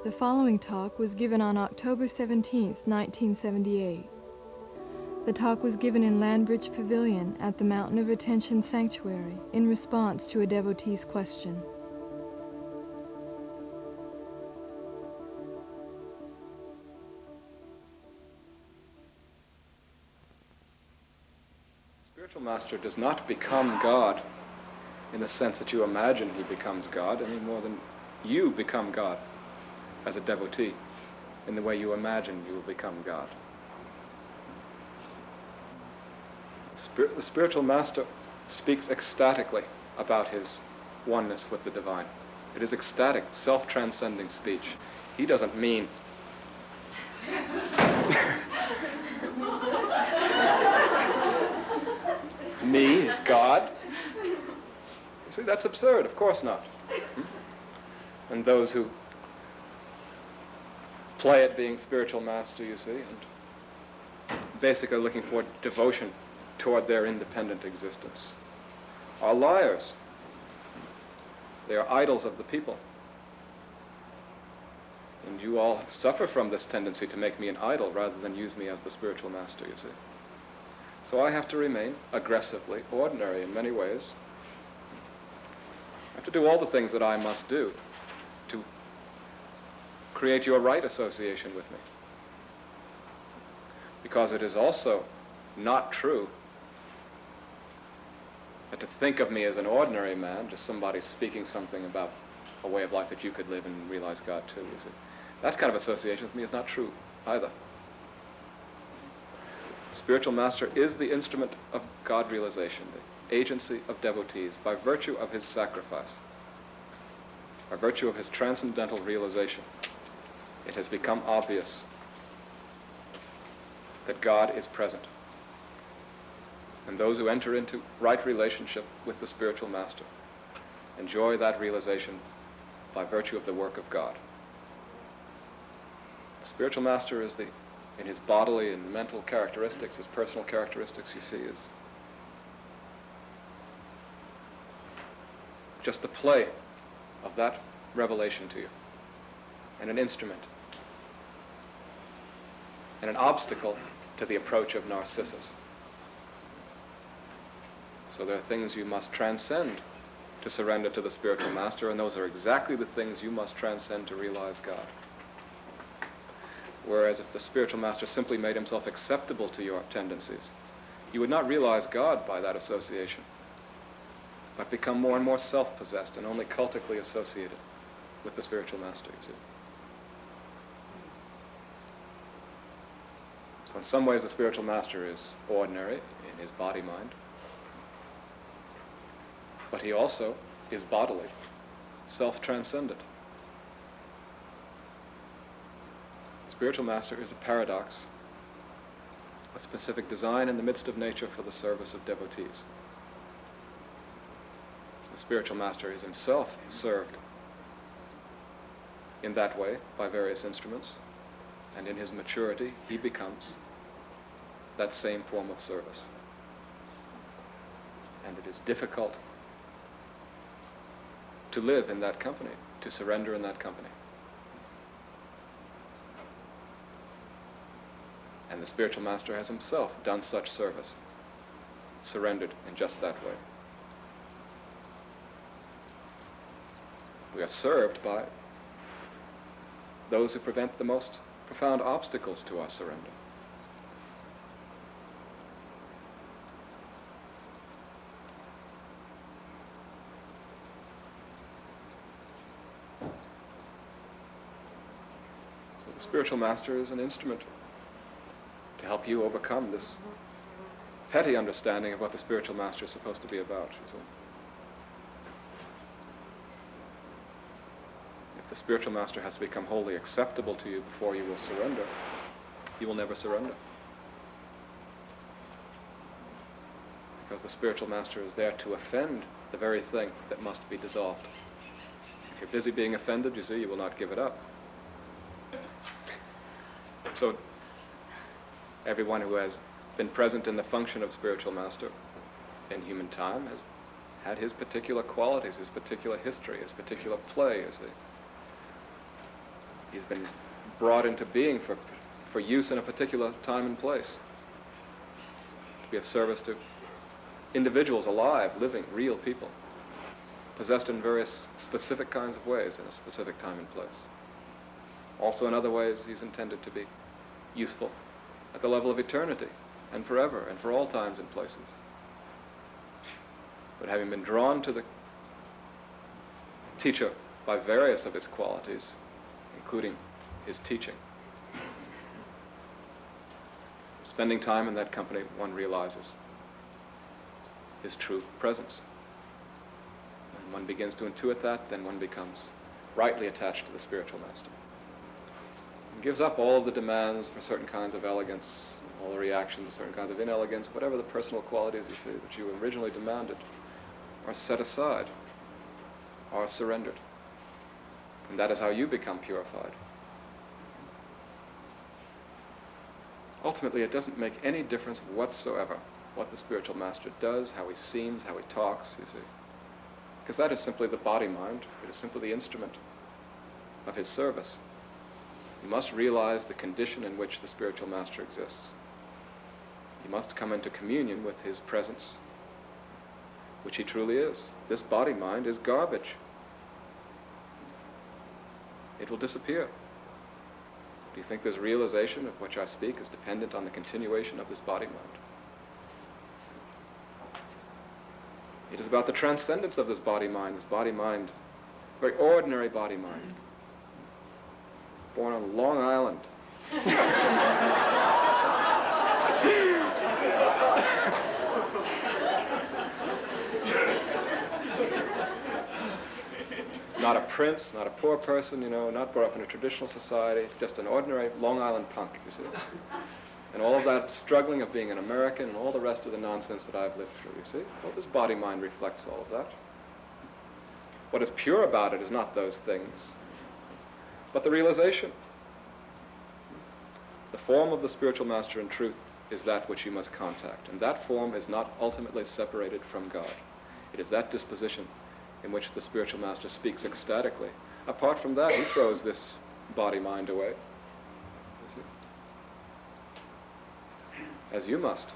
The following talk was given on October 17, 1978. The talk was given in Landbridge Pavilion at the Mountain of Attention Sanctuary in response to a devotee's question. Spiritual master does not become God in the sense that you imagine he becomes God any more than you become God as a devotee in the way you imagine you will become God. The spiritual master speaks ecstatically about his oneness with the divine. It is ecstatic, self-transcending speech. He doesn't mean me is God. You see, that's absurd. Of course not. And those who play at being spiritual master, you see, and basically looking for devotion toward their independent existence, are liars. They are idols of the people. And you all suffer from this tendency to make me an idol rather than use me as the spiritual master, you see. So I have to remain aggressively ordinary in many ways. I have to do all the things that I must do to create your right association with me. Because it is also not true that to think of me as an ordinary man, just somebody speaking something about a way of life that you could live and realize God too, you see. That kind of association with me is not true either. The spiritual master is the instrument of God realization, the agency of devotees, by virtue of his sacrifice, by virtue of his transcendental realization. It has become obvious that God is present. And those who enter into right relationship with the spiritual master enjoy that realization by virtue of the work of God. The spiritual master is in his bodily and mental characteristics, his personal characteristics, you see, is just the play of that revelation to you, and an instrument, and an obstacle to the approach of Narcissus. So there are things you must transcend to surrender to the spiritual master, and those are exactly the things you must transcend to realize God. Whereas if the spiritual master simply made himself acceptable to your tendencies, you would not realize God by that association, but become more and more self-possessed and only cultically associated with the spiritual master, you see. So in some ways the spiritual master is ordinary in his body-mind, but he also is bodily, self-transcendent. Spiritual master is a paradox, a specific design in the midst of nature for the service of devotees. The spiritual master is himself served in that way by various instruments, and in his maturity he becomes that same form of service. And it is difficult to live in that company, to surrender in that company. And the spiritual master has himself done such service, surrendered in just that way. We are served by those who prevent the most profound obstacles to our surrender. So the spiritual master is an instrument to help you overcome this petty understanding of what the spiritual master is supposed to be about. If the spiritual master has to become wholly acceptable to you before you will surrender, you will never surrender. Because the spiritual master is there to offend the very thing that must be dissolved. If you're busy being offended, you see, you will not give it up. So everyone who has been present in the function of spiritual master in human time has had his particular qualities, his particular history, his particular play, you see. He's been brought into being for use in a particular time and place, to be of service to individuals, alive, living, real people, possessed in various specific kinds of ways in a specific time and place. Also in other ways, he's intended to be useful at the level of eternity and forever and for all times and places. But having been drawn to the teacher by various of his qualities, including his teaching, spending time in that company, one realizes his true presence. When one begins to intuit that, then one becomes rightly attached to the spiritual master. And gives up all of the demands for certain kinds of elegance, all the reactions to certain kinds of inelegance, whatever the personal qualities you see that you originally demanded are set aside, are surrendered. And that is how you become purified. Ultimately, it doesn't make any difference whatsoever what the spiritual master does, how he seems, how he talks, you see. Because that is simply the body mind. It is simply the instrument of his service. You must realize the condition in which the spiritual master exists. You must come into communion with his presence, which he truly is. This body mind is garbage. It will disappear. Do you think this realization of which I speak is dependent on the continuation of this body mind? It is about the transcendence of this body mind, very ordinary body mind, born on Long Island. Not a prince, not a poor person, not brought up in a traditional society, just an ordinary Long Island punk, you see. And all of that struggling of being an American and all the rest of the nonsense that I've lived through, you see. Well, this body mind reflects all of that. What is pure about it is not those things, but the realization. The form of the spiritual master in truth is that which you must contact, and that form is not ultimately separated from God. It is that disposition in which the spiritual master speaks ecstatically. Apart from that, he throws this body mind away. As you must.